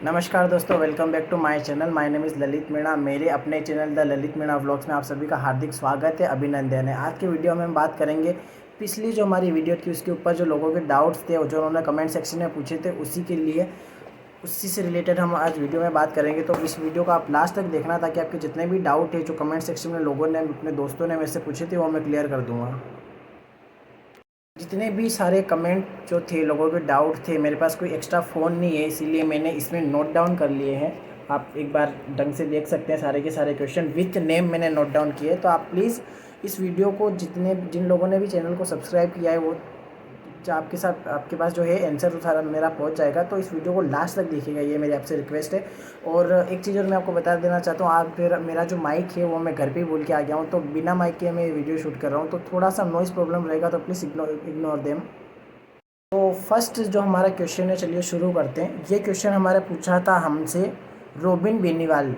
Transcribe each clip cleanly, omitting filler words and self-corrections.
नमस्कार दोस्तों, welcome back to my channel. My name is Lalit Meena. मेरे अपने channel the Lalit Meena vlogs में आप सभी का हार्दिक स्वागत है, अभिनंदन है। आज की वीडियो में हम बात करेंगे पिछली जो हमारी वीडियो थी उसके ऊपर जो लोगों के डाउट्स थे और जो उन्होंने कमेंट सेक्शन में पूछे थे उसी से रिलेटेड हम आज वीडियो में बात करेंगे। तो इस वीडियो को आप लास्ट तक देखना ताकि आपके जितने भी डाउट है जो कमेंट सेक्शन में लोगों ने अपने दोस्तों ने मेरे से पूछे थे वो मैं क्लियर कर दूँगा। जितने भी सारे कमेंट जो थे, लोगों के डाउट थे, मेरे पास कोई एक्स्ट्रा फ़ोन नहीं है इसीलिए मैंने इसमें नोट डाउन कर लिए हैं। आप एक बार ढंग से देख सकते हैं, सारे के सारे क्वेश्चन विथ नेम मैंने नोट डाउन किए। तो आप प्लीज़ इस वीडियो को जिन लोगों ने भी चैनल को सब्सक्राइब किया है वो जो आपके पास जो है आंसर तो सारा मेरा पहुंच जाएगा। तो इस वीडियो को लास्ट तक देखिएगा, ये मेरी आपसे रिक्वेस्ट है। और एक चीज़ और मैं आपको बता देना चाहता हूँ, आप फिर मेरा जो माइक है वो मैं घर पे ही भूल के आ गया हूँ, तो बिना माइक के मैं वीडियो शूट कर रहा हूँ, तो थोड़ा सा नॉइज़ प्रॉब्लम रहेगा, तो प्लीज़ इग्नोर देम। तो फर्स्ट जो हमारा क्वेश्चन है, चलिए शुरू करते हैं। ये क्वेश्चन हमारे पूछा था हमसे रोबिन बेनीवाल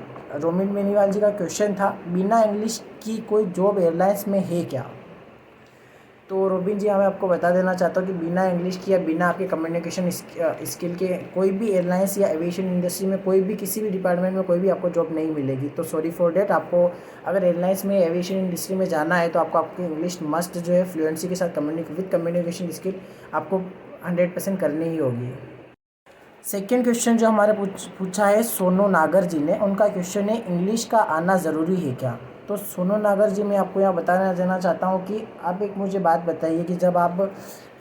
जी का क्वेश्चन था, बिना इंग्लिश की कोई जॉब एयरलाइंस में है क्या? तो रोबिन जी, मैं आपको बता देना चाहता हूँ कि बिना इंग्लिश की या बिना आपके कम्युनिकेशन स्किल के कोई भी एयरलाइंस या एविएशन इंडस्ट्री में कोई भी किसी भी डिपार्टमेंट में कोई भी आपको जॉब नहीं मिलेगी। तो सॉरी फॉर डेट। आपको अगर एयरलाइंस में एविएशन इंडस्ट्री में जाना है तो आपकी इंग्लिश मस्ट जो है फ्लुएंसी के साथ विद कम्युनिकेशन स्किल आपको 100% करनी ही होगी। सेकेंड क्वेश्चन जो हमारे पूछा है सोनू नागर जी ने, उनका क्वेश्चन है इंग्लिश का आना ज़रूरी है क्या? तो सोनू नागर जी, मैं आपको यहाँ बताना देना चाहता हूँ कि आप एक मुझे बात बताइए कि जब आप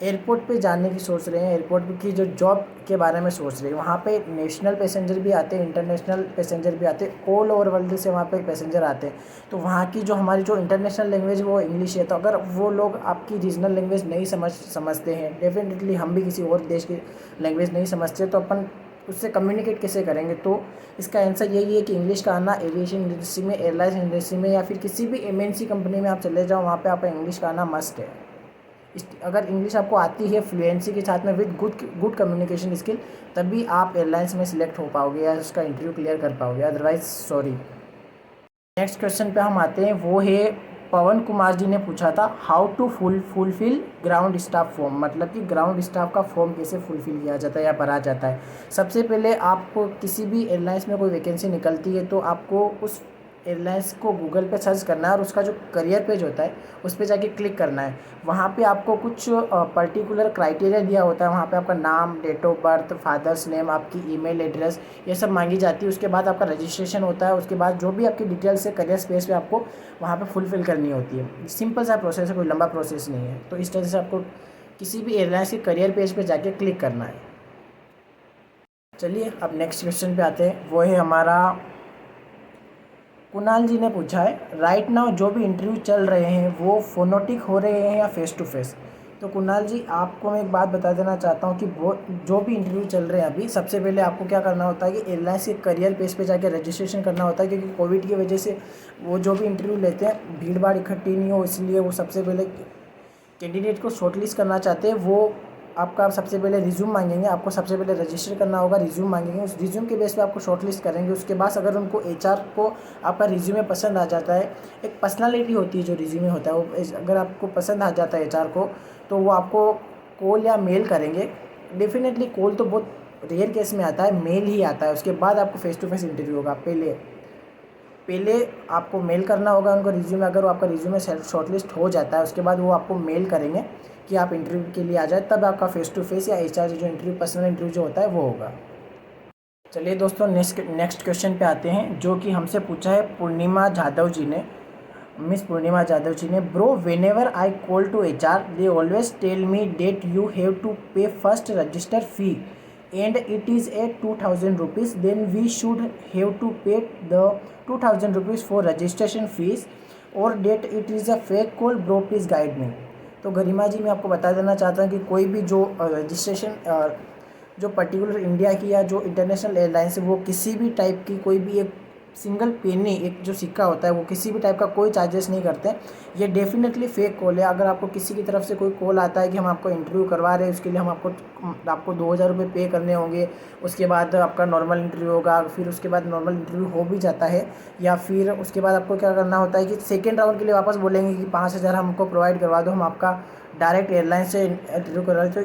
एयरपोर्ट पे जाने की सोच रहे हैं, एयरपोर्ट की जो जॉब के बारे में सोच रहे हैं, वहाँ पे नेशनल पैसेंजर भी आते हैं, इंटरनेशनल पैसेंजर भी आते हैं, ऑल ओवर वर्ल्ड से वहाँ पे पैसेंजर आते हैं। तो वहाँ की जो हमारी जो इंटरनेशनल लैंग्वेज वो इंग्लिश है। तो अगर वो लोग आपकी रीजनल लैंग्वेज नहीं समझते हैं, डेफिनेटली हम भी किसी और देश की लैंग्वेज नहीं समझते, तो अपन उससे कम्युनिकेट कैसे करेंगे? तो इसका आंसर यही है कि इंग्लिश का आना एविएशन इंडस्ट्री में, एयरलाइन इंडस्ट्री में या फिर किसी भी एमएनसी कंपनी में आप चले जाओ, वहाँ पे आपका इंग्लिश का आना मस्ट है। अगर इंग्लिश आपको आती है फ्लुएंसी के साथ में विद गुड कम्युनिकेशन स्किल, तभी आप एयरलाइंस में सिलेक्ट हो पाओगे या उसका इंटरव्यू क्लियर कर पाओगे, अदरवाइज सॉरी। नेक्स्ट क्वेश्चन पे हम आते हैं, वो है पवन कुमार जी ने पूछा था how to fulfil ground staff form, मतलब कि ग्राउंड स्टाफ का फॉर्म कैसे फुलफिल किया जाता है या भरा जाता है। सबसे पहले आपको किसी भी एयरलाइंस में कोई वैकेंसी निकलती है तो आपको उस एयरलाइंस को गूगल पे सर्च करना है और उसका जो करियर पेज होता है उस पर जाके क्लिक करना है। वहाँ पे आपको कुछ पर्टिकुलर क्राइटेरिया दिया होता है। वहाँ पे आपका नाम, date of birth, father's name, आपकी ईमेल एड्रेस, ये सब मांगी जाती है। उसके बाद आपका रजिस्ट्रेशन होता है। उसके बाद जो भी आपकी डिटेल्स है करियर स्पेस पे आपको वहाँ पे फुलफिल करनी होती है। सिंपल सा प्रोसेस है, कोई लंबा प्रोसेस नहीं है। तो इस तरह से आपको किसी भी एयरलाइंस के करियर पेज पे जाके क्लिक करना है। चलिए अब नेक्स्ट क्वेश्चन पे आते हैं, वो है हमारा कुणाल जी ने पूछा है राइट नाउ जो भी इंटरव्यू चल रहे हैं वो फोनोटिक हो रहे हैं या फेस टू फेस? तो कुणाल जी, आपको मैं एक बात बता देना चाहता हूँ कि वो जो भी इंटरव्यू चल रहे हैं अभी, सबसे पहले आपको क्या करना होता है कि एयरलाइंस के करियर पेज पे जाके रजिस्ट्रेशन करना होता है, क्योंकि कोविड की वजह से वो जो भी इंटरव्यू लेते हैं भीड़ भाड़ इकट्ठी नहीं हो, इसलिए वो सबसे पहले कैंडिडेट को शॉर्टलिस्ट करना चाहते हैं। वो आपका सबसे पहले रिज्यूम मांगेंगे, आपको सबसे पहले रजिस्टर करना होगा, रिज्यूम मांगेंगे, उस रिज्यूम के बेस पे आपको शॉर्टलिस्ट करेंगे। उसके बाद अगर उनको एचआर को आपका रिज्यूमे पसंद आ जाता है, एक पर्सनालिटी होती है जो रिज्यूमे होता है, वो अगर आपको पसंद आ जाता है एचआर को, तो वो आपको कॉल या मेल करेंगे। डेफिनेटली कॉल तो बहुत रेयर केस में आता है, मेल ही आता है। उसके बाद आपको फेस टू फेस इंटरव्यू होगा। पहले आपको मेल करना होगा उनको रिज्यूमे। अगर आपका रिज्यूमे शॉर्टलिस्ट हो जाता है उसके बाद वो आपको मेल करेंगे कि आप इंटरव्यू के लिए आ जाए, तब आपका फेस टू फेस या एचआर जो इंटरव्यू, पर्सनल इंटरव्यू जो होता है वो होगा। चलिए दोस्तों, नेक्स्ट क्वेश्चन पे आते हैं, जो कि हमसे पूछा है पूर्णिमा जाधव जी ने, मिस पूर्णिमा जाधव जी ने। Bro, whenever I call to HR they always tell me that you have to pay first register fee and it is a 2000 rupees, then we should have to pay the 2000 rupees for registration fees, or that it is a fake call, bro please guide me। तो गरिमा जी, मैं आपको बता देना चाहता हूँ कि कोई भी जो रजिस्ट्रेशन जो पर्टिकुलर इंडिया की या जो इंटरनेशनल एयरलाइंस है, वो किसी भी टाइप की कोई भी एक सिंगल पेनी, एक जो सिक्का होता है, वो किसी भी टाइप का कोई चार्जेस नहीं करते। ये डेफिनेटली फेक कॉल है। अगर आपको किसी की तरफ से कोई कॉल आता है कि हम आपको इंटरव्यू करवा रहे हैं, उसके लिए हम आपको 2000 रुपये पे करने होंगे, उसके बाद आपका नॉर्मल इंटरव्यू होगा, फिर उसके बाद नॉर्मल इंटरव्यू हो भी जाता है, या फिर उसके बाद आपको क्या करना होता है कि सेकेंड राउंड के लिए वापस बोलेंगे कि 5000 हमको प्रोवाइड करवा दो, हम आपका डायरेक्ट एयरलाइन से इंटरव्यू करवा रहे। तो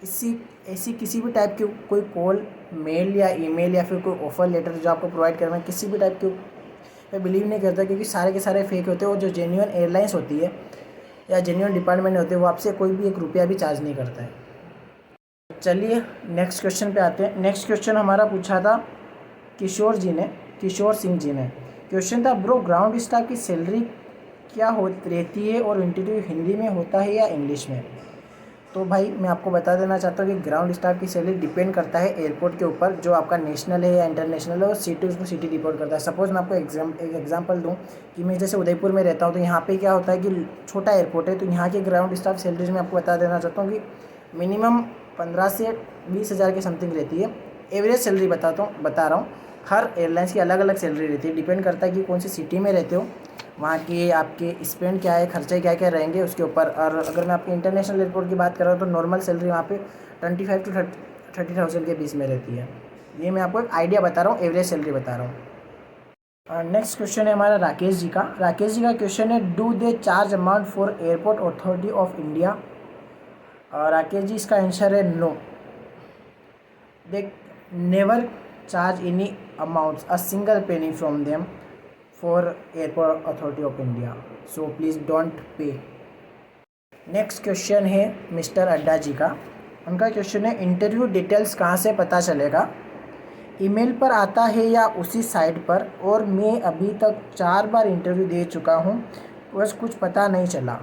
इसी ऐसी किसी भी टाइप की कोई कॉल, मेल या ईमेल या फिर कोई ऑफ़र लेटर जो आपको प्रोवाइड कर रहे हैं, किसी भी टाइप के मैं बिलीव नहीं करता, क्योंकि सारे के सारे फेक होते हैं। और जो जेन्युइन एयरलाइंस होती है या जेन्युइन डिपार्टमेंट होते हैं, वो आपसे कोई भी 1 रुपया भी चार्ज नहीं करता है। चलिए नेक्स्ट क्वेश्चन पे आते हैं। नेक्स्ट क्वेश्चन हमारा पूछा था किशोर सिंह जी ने। क्वेश्चन था, ब्रो ग्राउंड स्टाफ की सैलरी क्या रहती है और इंटरव्यू हिंदी में होता है या इंग्लिश में? तो भाई मैं आपको बता देना चाहता हूँ कि ग्राउंड स्टाफ की सैलरी डिपेंड करता है एयरपोर्ट के ऊपर, जो आपका नेशनल है या इंटरनेशनल है, और सिटी उसको सिटी रिपोर्ट करता है। सपोज़ मैं आपको एक एग्जांपल दूँ कि मैं जैसे उदयपुर में रहता हूँ, तो यहाँ पे क्या होता है कि छोटा एयरपोर्ट है, तो यहाँ के ग्राउंड स्टाफ सैलरीज मैं आपको बता देना चाहता हूँ कि मिनिमम 15 से 20 हज़ार के समथिंग रहती है। एवरेज सैलरी बता रहा हूँ। हर एयरलाइंस की अलग अलग सैलरी रहती है, डिपेंड करता है कि कौन सी सिटी में रहते हो, वहाँ के आपके स्पेंड क्या है, खर्चे क्या क्या रहेंगे उसके ऊपर। और अगर मैं आपके इंटरनेशनल एयरपोर्ट की बात कर रहा हूँ, तो नॉर्मल सैलरी वहाँ पे 25 to 30,000 के बीच में रहती है। ये मैं आपको एक आइडिया बता रहा हूँ, एवरेज सैलरी बता रहा हूँ। नेक्स्ट क्वेश्चन है हमारा राकेश जी का क्वेश्चन है, do they charge amount for airport authority of India? Rakesh ji इसका आंसर है no, they never charge any amounts a single penny from them for airport authority of India, so please don't pay. Next question है mister Adda ji का। उनका question है, interview details कहाँ से पता चलेगा? ईमेल पर आता है या उसी साइट पर? और मैं अभी तक 4 बार इंटरव्यू दे चुका हूँ, बस कुछ पता नहीं चला।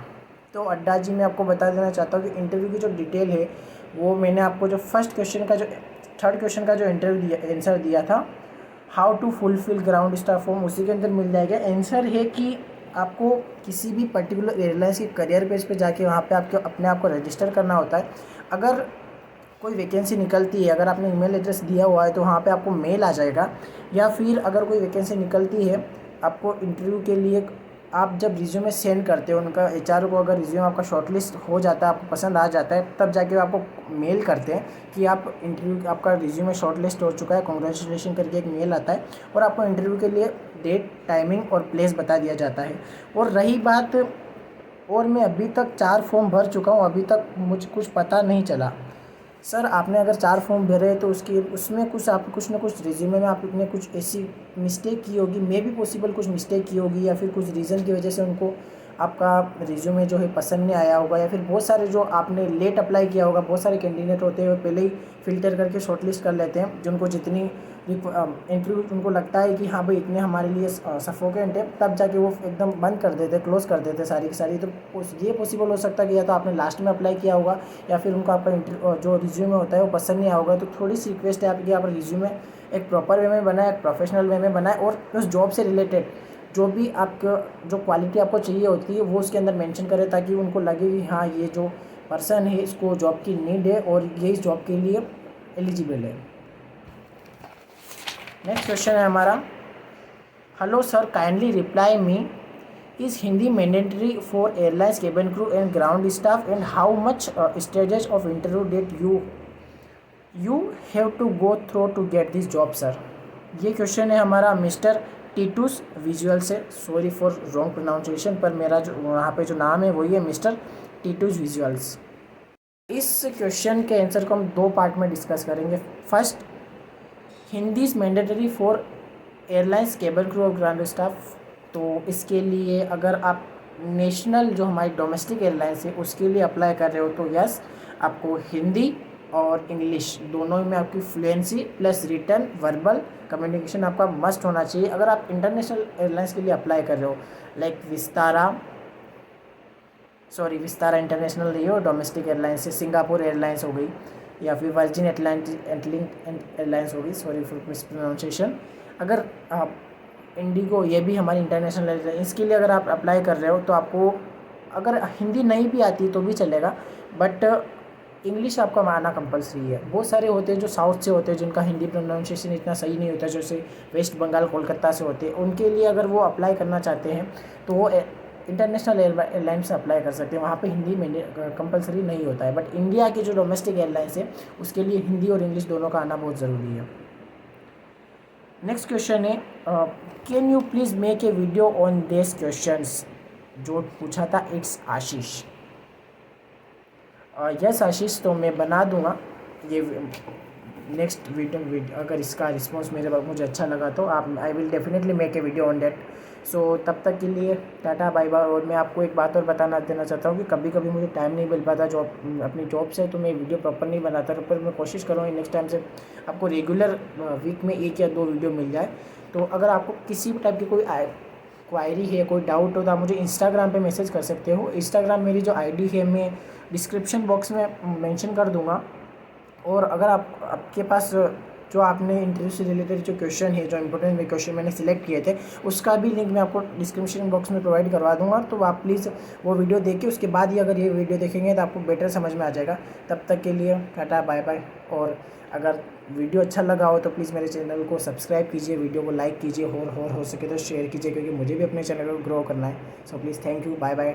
तो अड्डा जी मैं आपको बता देना चाहता हूँ कि इंटरव्यू की जो डिटेल है वो मैंने आपको जो थर्ड क्वेश्चन का जो आंसर दिया था, how to fulfil ground staff form, उसी के अंदर मिल जाएगा। आंसर है कि आपको किसी भी पर्टिकुलर एयरलाइंस की करियर पेज पे जाके वहाँ पे आपको अपने आप को रजिस्टर करना होता है। अगर कोई वैकेंसी निकलती है, अगर आपने ईमेल एड्रेस दिया हुआ है तो वहाँ पे आपको मेल आ जाएगा। या फिर अगर कोई वैकेंसी निकलती है आपको इंटरव्यू के लिए, आप जब रिज्यूमे सेंड करते हो उनका एचआर को, अगर रिज्यूमे आपका शॉर्टलिस्ट हो जाता है, आपको पसंद आ जाता है, तब जाके वो आपको मेल करते हैं कि आपका रिज्यूमे शॉर्टलिस्ट हो चुका है, कॉन्ग्रेचुलेशन करके एक मेल आता है, और आपको इंटरव्यू के लिए डेट, टाइमिंग और प्लेस बता दिया जाता है। और रही बात, और मैं अभी तक 4 फॉर्म भर चुका हूँ, अभी तक मुझे कुछ पता नहीं चला। सर आपने अगर 4 फॉर्म भरे तो उसमें कुछ ना कुछ रिज्यूमे में आपने कुछ ऐसी मिस्टेक की होगी, मे भी पॉसिबल कुछ मिस्टेक की होगी, या फिर कुछ रीज़न की वजह से उनको आपका रिज्यूमे जो है पसंद नहीं आया होगा, या फिर बहुत सारे जो आपने लेट अप्लाई किया होगा, बहुत सारे कैंडिडेट होते हैं वो पहले ही फ़िल्टर करके शॉर्टलिस्ट कर लेते हैं, जिनको जितनी इंटरव्यू उनको लगता है कि हाँ भाई इतने हमारे लिए सफोकेंट है, तब जाके वो एकदम बंद कर देते, क्लोज़ कर देते सारी की सारी। तो ये पॉसिबल हो सकता है कि या तो आपने लास्ट में अप्लाई किया होगा, या फिर उनको आपका जो रिज्यूमे होता है वो पसंद नहीं आएगा। तो थोड़ी सी रिक्वेस्ट है आपकी, आप रिज्यूमे एक प्रॉपर वे में बनाए, एक प्रोफेशनल वे में बनाए, और उस जॉब से रिलेटेड जो भी आपको जो क्वालिटी आपको चाहिए होती है वो उसके अंदर मेंशन करें, ताकि उनको लगे कि हाँ ये जो पर्सन है इसको जॉब की नीड है और ये इस जॉब के लिए एलिजिबल है। नेक्स्ट क्वेश्चन है हमारा, hello sir kindly reply me, is Hindi mandatory for airlines cabin crew and ground staff, and how much stages of interview date you have to go through to get this job sir? ये question है हमारा mister Titus विजुअल से, sorry for wrong pronunciation, पर मेरा जो वहाँ पे जो नाम है वही है मिस्टर टीटूस विजुअल्स। इस क्वेश्चन के आंसर को हम 2 पार्ट में डिस्कस करेंगे। First, Hindi is mandatory for airlines cabin crew और ग्राउंड स्टाफ। तो इसके लिए अगर आप नेशनल जो हमारी डोमेस्टिक एयरलाइंस है उसके लिए अप्लाई कर रहे हो तो यस, आपको हिंदी और इंग्लिश दोनों में आपकी fluency plus written verbal communication आपका मस्ट होना चाहिए। अगर आप इंटरनेशनल एयरलाइंस के लिए अप्लाई कर रहे हो, लाइक विस्तारा इंटरनेशनल रही हो, डोमेस्टिक एयरलाइंस से सिंगापुर एयरलाइंस हो गई, या फिर वर्जिन एटलांटिक एयरलाइंस हो गई, सॉरी फॉर मिस प्रोनाउंसिएशन। अगर आप इंडिगो, ये भी हमारी इंटरनेशनल एयरलाइंस, इसके लिए अगर आप अप्लाई कर रहे हो तो आपको अगर हिंदी नहीं भी आती तो भी चलेगा, बट इंग्लिश आपका आना कंपलसरी है। बहुत सारे होते हैं जो साउथ से होते हैं जिनका हिंदी प्रोनाउंसिएशन इतना सही नहीं होता, जैसे वेस्ट बंगाल कोलकाता से होते हैं, उनके लिए अगर वो अप्लाई करना चाहते हैं तो वो इंटरनेशनल एयरलाइंस से अप्लाई कर सकते हैं, वहाँ पे हिंदी कंपलसरी नहीं होता है। बट इंडिया की जो डोमेस्टिक एयरलाइंस है उसके लिए हिंदी और इंग्लिश दोनों का आना बहुत ज़रूरी है। नेक्स्ट क्वेश्चन है, can you please make a video on this questions? जो पूछा था इट्स आशीष। यस आशीष, तो मैं बना दूंगा। ये नेक्स्ट वीडियो अगर इसका रिस्पॉन्स मुझे अच्छा लगा तो आप I will definitely make a video on that. So तब तक के लिए टाटा बाय बाय। और मैं आपको एक बात और देना चाहता हूँ कि कभी कभी मुझे टाइम नहीं मिल पाता जॉब अपनी जॉब से, तो मैं वीडियो प्रॉपर नहीं बनाता, पर मैं कोशिश करूँगा नेक्स्ट टाइम से आपको रेगुलर वीक में 1 या 2 वीडियो मिल जाए। तो अगर आपको किसी भी टाइप की कोई क्वायरी है, कोई डाउट हो, तो आप मुझे इंस्टाग्राम पे मैसेज कर सकते हो। इंस्टाग्राम मेरी जो आईडी है मैं डिस्क्रिप्शन बॉक्स में मेंशन कर दूंगा। और अगर आपके पास जो आपने इंटरव्यू से रिलेटेड जो क्वेश्चन है, जो इंपॉर्टेंट क्वेश्चन मैंने सिलेक्ट किए थे, उसका भी लिंक मैं आपको डिस्क्रिप्शन बॉक्स में प्रोवाइड करवा दूंगा। तो आप प्लीज़ वो वीडियो देखिए, उसके बाद ही अगर ये वीडियो देखेंगे तो आपको बेटर समझ में आ जाएगा। तब तक के लिए टाटा बाय बाय। और अगर वीडियो अच्छा लगा हो तो प्लीज़ मेरे चैनल को सब्सक्राइब कीजिए, वीडियो को लाइक कीजिए और हो सके तो शेयर कीजिए, क्योंकि मुझे भी अपने चैनल को ग्रो करना है। So please thank you, bye bye.